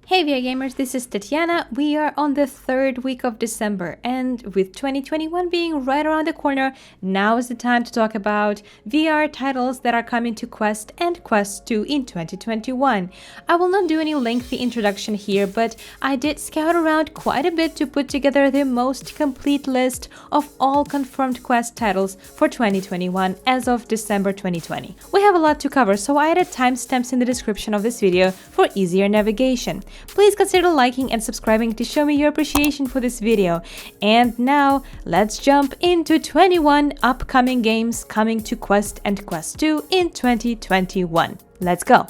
Hey VR gamers, this is Tetiana. We are on the third week of December, and with 2021 being right around the corner, now is the time to talk about VR titles that are coming to Quest and Quest 2 in 2021. I will not do any lengthy introduction here, but I did scout around quite a bit to put together the most complete list of all confirmed Quest titles for 2021 as of December 2020. We have a lot to cover, so I added timestamps in the description of this video for easier navigation. Please consider liking and subscribing to show me your appreciation for this video. And now, let's jump into 21 upcoming games coming to Quest and Quest 2 in 2021. Let's go!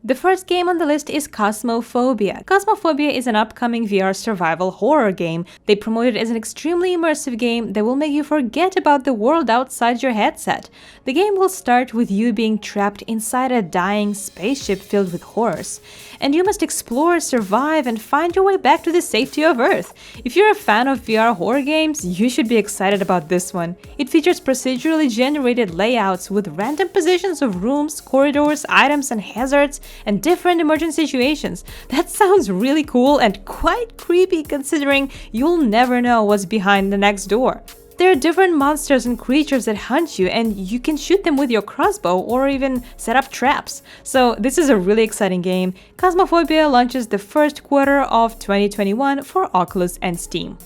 The first game on the list is Cosmophobia. Cosmophobia is an upcoming VR survival horror game. They promote it as an extremely immersive game that will make you forget about the world outside your headset. The game will start with you being trapped inside a dying spaceship filled with horrors, and you must explore, survive, and find your way back to the safety of Earth. If you're a fan of VR horror games, you should be excited about this one. It features procedurally generated layouts with random positions of rooms, corridors, items, and hazards, and different emergency situations. That sounds really cool and quite creepy considering you'll never know what's behind the next door. There are different monsters and creatures that hunt you, and you can shoot them with your crossbow or even set up traps. So this is a really exciting game. Cosmophobia launches the first quarter of 2021 for Oculus and Steam.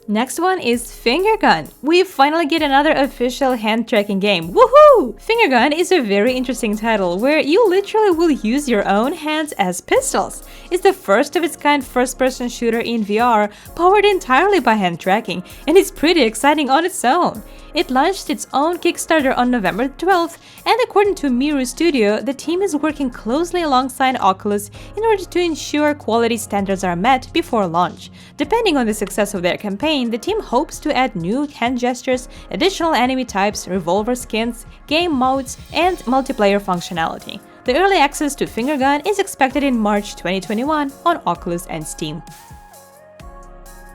Next one is Finger Gun. We finally get another official hand tracking game. Woohoo! Finger Gun is a very interesting title where you literally will use your own hands as pistols. It's the first of its kind first-person shooter in VR, powered entirely by hand tracking, and it's pretty exciting on its own. It launched its own Kickstarter on November 12th, and according to Miru Studio, the team is working closely alongside Oculus in order to ensure quality standards are met before launch. Depending on the success of their campaign, the team hopes to add new hand gestures, additional enemy types, revolver skins, game modes, and multiplayer functionality. The early access to Finger Gun is expected in March 2021 on Oculus and Steam.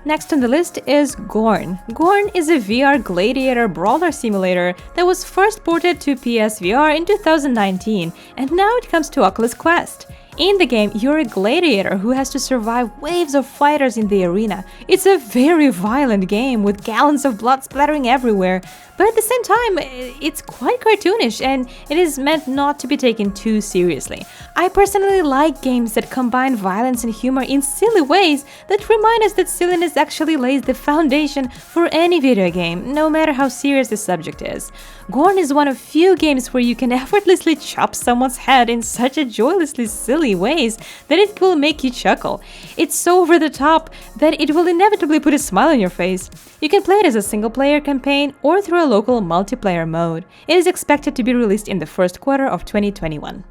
Next on the list is Gorn. Gorn is a VR gladiator brawler simulator that was first ported to PSVR in 2019, and now it comes to Oculus Quest. In the game, you're a gladiator who has to survive waves of fighters in the arena. It's a very violent game with gallons of blood splattering everywhere, but at the same time, it's quite cartoonish and it is meant not to be taken too seriously. I personally like games that combine violence and humor in silly ways that remind us that silliness actually lays the foundation for any video game, no matter how serious the subject is. Gorn is one of few games where you can effortlessly chop someone's head in such a joylessly silly ways that it will make you chuckle. It's so over the top that it will inevitably put a smile on your face. You can play it as a single-player campaign or through a local multiplayer mode. It is expected to be released in the first quarter of 2021.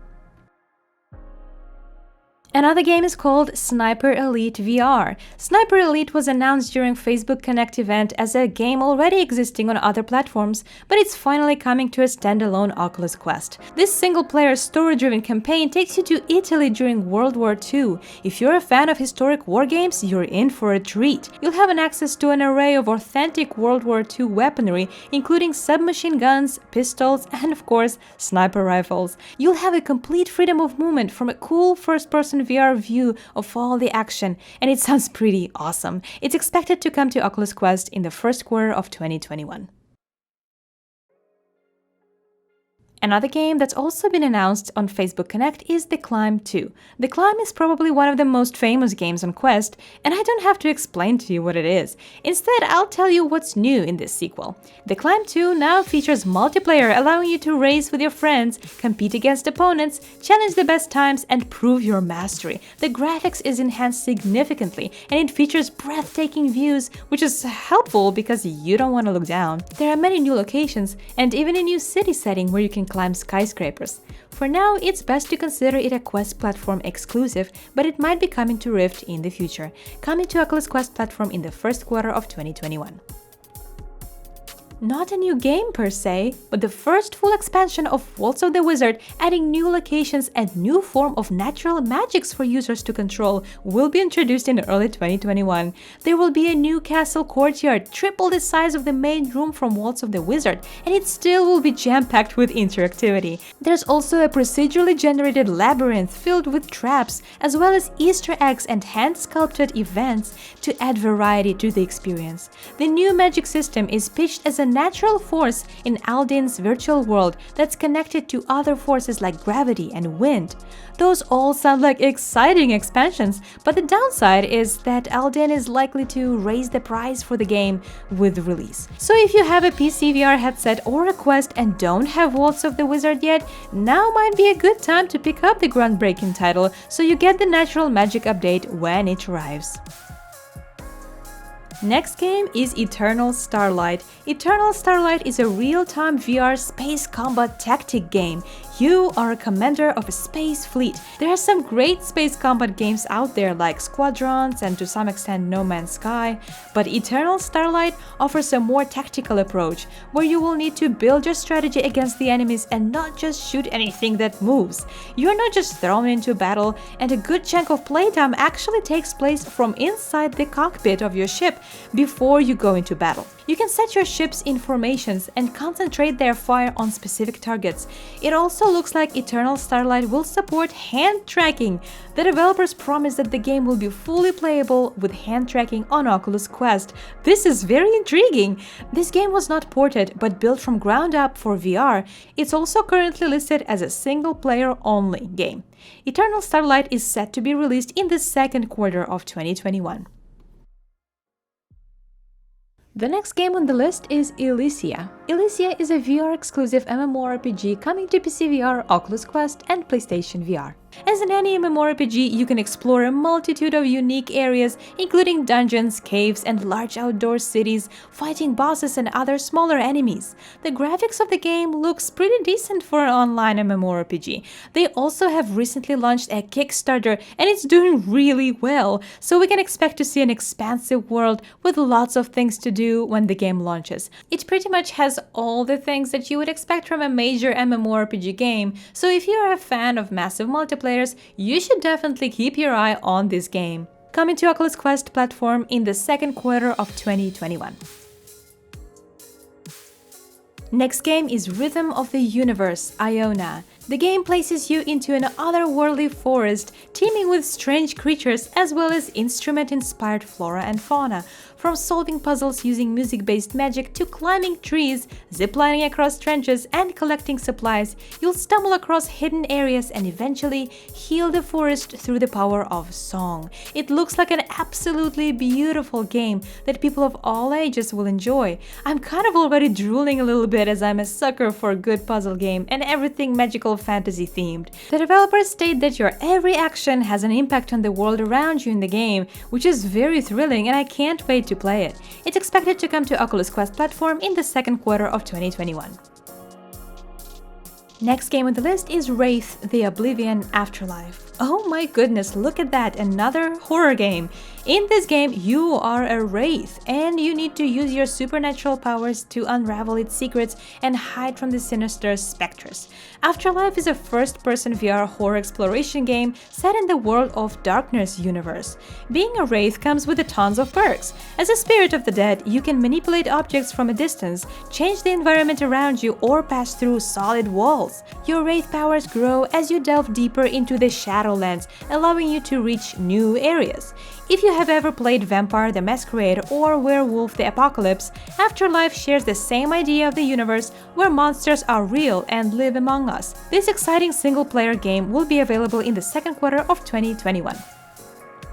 Another game is called Sniper Elite VR. Sniper Elite was announced during Facebook Connect event as a game already existing on other platforms, but it's finally coming to a standalone Oculus Quest. This single-player story-driven campaign takes you to Italy during World War II. If you're a fan of historic war games, you're in for a treat. You'll have access to an array of authentic World War II weaponry, including submachine guns, pistols, and of course, sniper rifles. You'll have a complete freedom of movement from a cool first-person VR view of all the action, and it sounds pretty awesome. It's expected to come to Oculus Quest in the first quarter of 2021. Another game that's also been announced on Facebook Connect is The Climb 2. The Climb is probably one of the most famous games on Quest, and I don't have to explain to you what it is. Instead, I'll tell you what's new in this sequel. The Climb 2 now features multiplayer, allowing you to race with your friends, compete against opponents, challenge the best times, and prove your mastery. The graphics is enhanced significantly, and it features breathtaking views, which is helpful because you don't want to look down. There are many new locations, and even a new city setting where you can climb skyscrapers. For now, it's best to consider it a Quest platform exclusive, but it might be coming to Rift in the future, coming to Oculus Quest platform in the first quarter of 2021. Not a new game per se, but the first full expansion of Waltz of the Wizard, adding new locations and new form of natural magics for users to control, will be introduced in early 2021. There will be a new castle courtyard, triple the size of the main room from Waltz of the Wizard, and it still will be jam-packed with interactivity. There's also a procedurally generated labyrinth filled with traps, as well as Easter eggs and hand-sculpted events to add variety to the experience. The new magic system is pitched as a natural force in Aldine's virtual world that's connected to other forces like gravity and wind. Those all sound like exciting expansions, but the downside is that Aldine is likely to raise the price for the game with release. So if you have a PC VR headset or a Quest and don't have Waltz of the Wizard yet, now might be a good time to pick up the groundbreaking title so you get the natural magic update when it arrives. Next game is Eternal Starlight. Eternal Starlight is a real-time VR space combat tactic game. You are a commander of a space fleet. There are some great space combat games out there like Squadrons and to some extent No Man's Sky, but Eternal Starlight offers a more tactical approach, where you will need to build your strategy against the enemies and not just shoot anything that moves. You're not just thrown into battle, and a good chunk of playtime actually takes place from inside the cockpit of your ship before you go into battle. You can set your ship's informations and concentrate their fire on specific targets. It also looks like Eternal Starlight will support hand tracking. The developers promise that the game will be fully playable with hand tracking on Oculus Quest. This is very intriguing. This game was not ported but built from ground up for VR. It's also currently listed as a single-player only game. Eternal Starlight is set to be released in the second quarter of 2021. The next game on the list is Ilysia. Ilysia is a VR-exclusive MMORPG coming to PC VR, Oculus Quest, and PlayStation VR. As in any MMORPG, you can explore a multitude of unique areas, including dungeons, caves, and large outdoor cities, fighting bosses and other smaller enemies. The graphics of the game looks pretty decent for an online MMORPG. They also have recently launched a Kickstarter, and it's doing really well, so we can expect to see an expansive world with lots of things to do when the game launches. It pretty much has all the things that you would expect from a major MMORPG game, so if you're a fan of massive multiplayer, you should definitely keep your eye on this game. Coming to Oculus Quest platform in the second quarter of 2021. Next game is Rhythm of the Universe, Ionia. The game places you into an otherworldly forest teeming with strange creatures as well as instrument-inspired flora and fauna. From solving puzzles using music-based magic to climbing trees, ziplining across trenches, and collecting supplies, you'll stumble across hidden areas and eventually heal the forest through the power of song. It looks like an absolutely beautiful game that people of all ages will enjoy. I'm kind of already drooling a little bit as I'm a sucker for a good puzzle game and everything magical fantasy themed. The developers state that your every action has an impact on the world around you in the game, which is very thrilling and I can't wait to play it. It's expected to come to Oculus Quest platform in the second quarter of 2021. Next game on the list is Wraith, the Oblivion Afterlife. Oh my goodness, look at that, another horror game. In this game, you are a wraith, and you need to use your supernatural powers to unravel its secrets and hide from the sinister specters. Afterlife is a first-person VR horror exploration game set in the World of Darkness universe. Being a wraith comes with tons of perks. As a spirit of the dead, you can manipulate objects from a distance, change the environment around you, or pass through solid walls. Your wraith powers grow as you delve deeper into the Shadowlands, allowing you to reach new areas. If you have ever played Vampire the Masquerade or Werewolf the Apocalypse, Afterlife shares the same idea of the universe where monsters are real and live among us. This exciting single-player game will be available in the second quarter of 2021.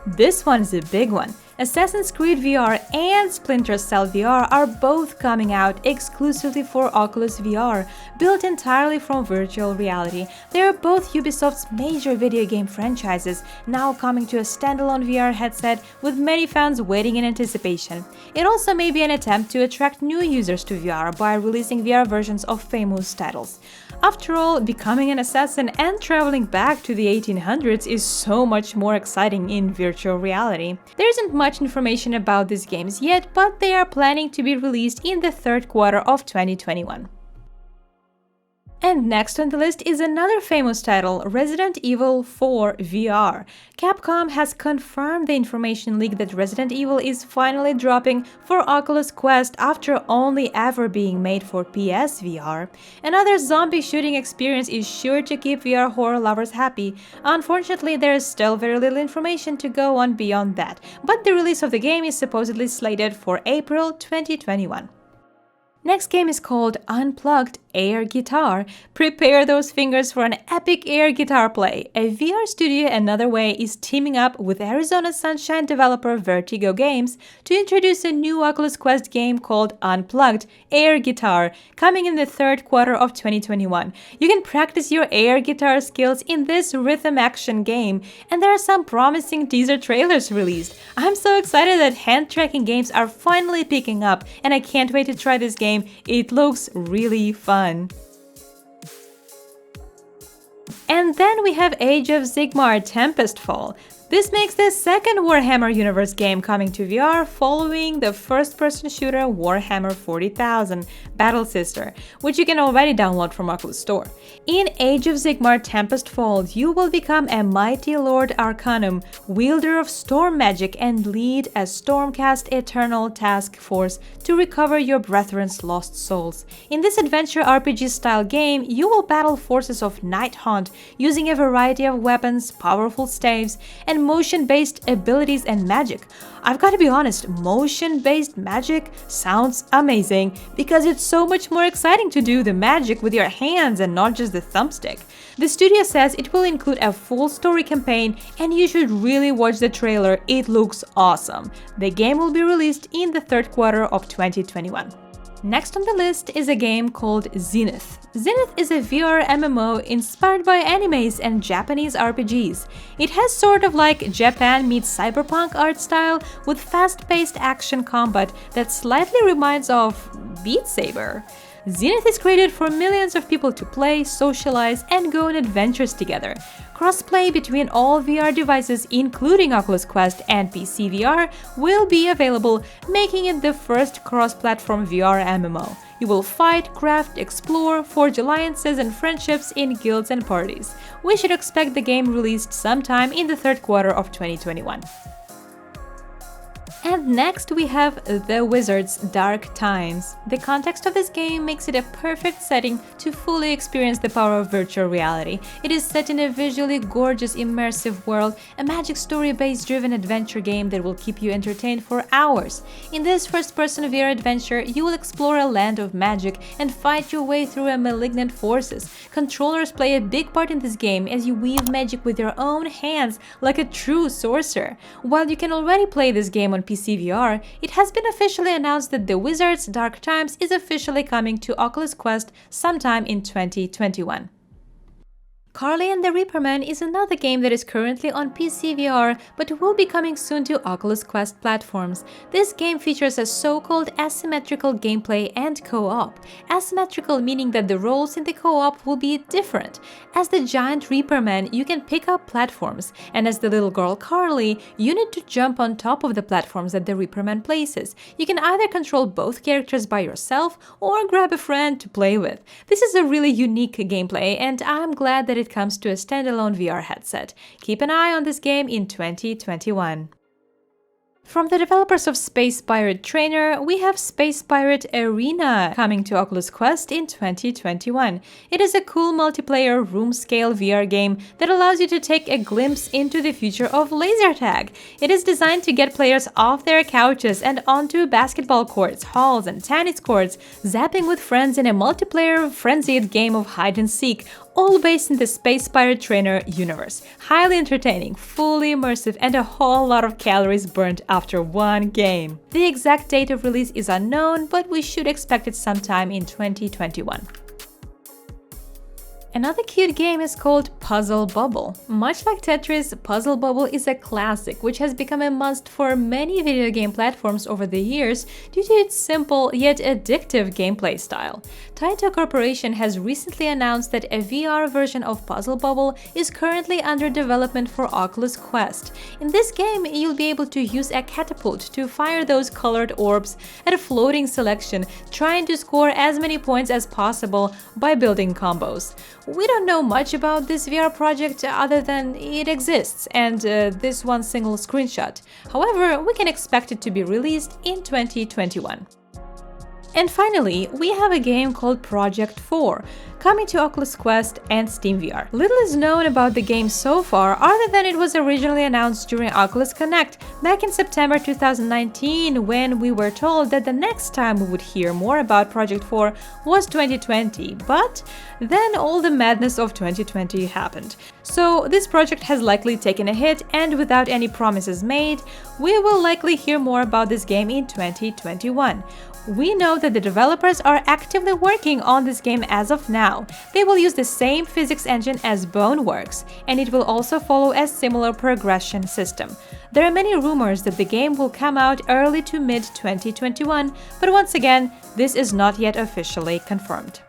This one is a big one. Assassin's Creed VR and Splinter Cell VR are both coming out exclusively for Oculus VR, built entirely from virtual reality. They are both Ubisoft's major video game franchises, now coming to a standalone VR headset with many fans waiting in anticipation. It also may be an attempt to attract new users to VR by releasing VR versions of famous titles. After all, becoming an assassin and traveling back to the 1800s is so much more exciting in virtual reality. There isn't much information about these games yet, but they are planning to be released in the third quarter of 2021. And next on the list is another famous title, Resident Evil 4 VR. Capcom has confirmed the information leak that Resident Evil is finally dropping for Oculus Quest after only ever being made for PS VR. Another zombie shooting experience is sure to keep VR horror lovers happy. Unfortunately, there is still very little information to go on beyond that, but the release of the game is supposedly slated for April 2021. Next game is called Unplugged Air Guitar. Prepare those fingers for an epic air guitar play. A VR studio Another Way is teaming up with Arizona Sunshine developer Vertigo Games to introduce a new Oculus Quest game called Unplugged Air Guitar, coming in the third quarter of 2021. You can practice your air guitar skills in this rhythm action game, and there are some promising teaser trailers released. I'm so excited that hand tracking games are finally picking up, and I can't wait to try this game. It looks really fun. And then we have Age of Sigmar Tempestfall. This makes the second Warhammer Universe game coming to VR following the first-person shooter Warhammer 40,000 Battle Sister, which you can already download from Oculus Store. In Age of Sigmar Tempestfall, you will become a mighty Lord Arcanum, wielder of storm magic, and lead a Stormcast Eternal task force to recover your brethren's lost souls. In this adventure RPG-style game, you will battle forces of Nighthaunt using a variety of weapons, powerful staves, and motion-based abilities and magic. I've got to be honest, motion-based magic sounds amazing because it's so much more exciting to do the magic with your hands and not just the thumbstick. The studio says it will include a full story campaign, and you should really watch the trailer, it looks awesome. The game will be released in the third quarter of 2021. Next on the list is a game called Zenith. Zenith is a VR MMO inspired by animes and Japanese RPGs. It has sort of like Japan meets cyberpunk art style with fast-paced action combat that slightly reminds of Beat Saber. Zenith is created for millions of people to play, socialize, and go on adventures together. Crossplay between all VR devices, including Oculus Quest and PC VR, will be available, making it the first cross-platform VR MMO. You will fight, craft, explore, forge alliances and friendships in guilds and parties. We should expect the game released sometime in the third quarter of 2021. And next we have The Wizard's Dark Times. The context of this game makes it a perfect setting to fully experience the power of virtual reality. It is set in a visually gorgeous, immersive world, a magic story-based driven adventure game that will keep you entertained for hours. In this first-person VR adventure, you will explore a land of magic and fight your way through malignant forces. Controllers play a big part in this game as you weave magic with your own hands like a true sorcerer. While you can already play this game on PC VR, it has been officially announced that The Wizard's Dark Times is officially coming to Oculus Quest sometime in 2021. Carly and the Reaperman is another game that is currently on PC VR but will be coming soon to Oculus Quest platforms. This game features a so-called asymmetrical gameplay and co-op. Asymmetrical meaning that the roles in the co-op will be different. As the giant Reaperman, you can pick up platforms, and as the little girl Carly, you need to jump on top of the platforms that the Reaperman places. You can either control both characters by yourself or grab a friend to play with. This is a really unique gameplay, and I'm glad that it comes to a standalone VR headset. Keep an eye on this game in 2021. From the developers of Space Pirate Trainer, we have Space Pirate Arena coming to Oculus Quest in 2021. It is a cool multiplayer room-scale VR game that allows you to take a glimpse into the future of laser tag. It is designed to get players off their couches and onto basketball courts, halls, and tennis courts, zapping with friends in a multiplayer frenzied game of hide-and-seek, all based in the Space Pirate Trainer universe. Highly entertaining, fully immersive, and a whole lot of calories burnt after one game. The exact date of release is unknown, but we should expect it sometime in 2021. Another cute game is called Puzzle Bobble. Much like Tetris, Puzzle Bobble is a classic which has become a must for many video game platforms over the years due to its simple yet addictive gameplay style. Taito Corporation has recently announced that a VR version of Puzzle Bobble is currently under development for Oculus Quest. In this game, you'll be able to use a catapult to fire those colored orbs at a floating selection, trying to score as many points as possible by building combos. We don't know much about this VR project other than it exists and this one single screenshot. However, we can expect it to be released in 2021. And finally, we have a game called Project 4, coming to Oculus Quest and Steam VR. Little is known about the game so far, other than it was originally announced during Oculus Connect back in September 2019, when we were told that the next time we would hear more about Project 4 was 2020, but then all the madness of 2020 happened. So this project has likely taken a hit, and without any promises made, we will likely hear more about this game in 2021. We know that the developers are actively working on this game as of now. They will use the same physics engine as Boneworks, and it will also follow a similar progression system. There are many rumors that the game will come out early to mid-2021, but once again, this is not yet officially confirmed.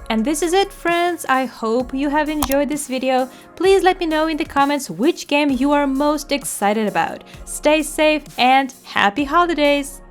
And this is it, friends. I hope you have enjoyed this video. Please let me know in the comments which game you are most excited about. Stay safe and happy holidays!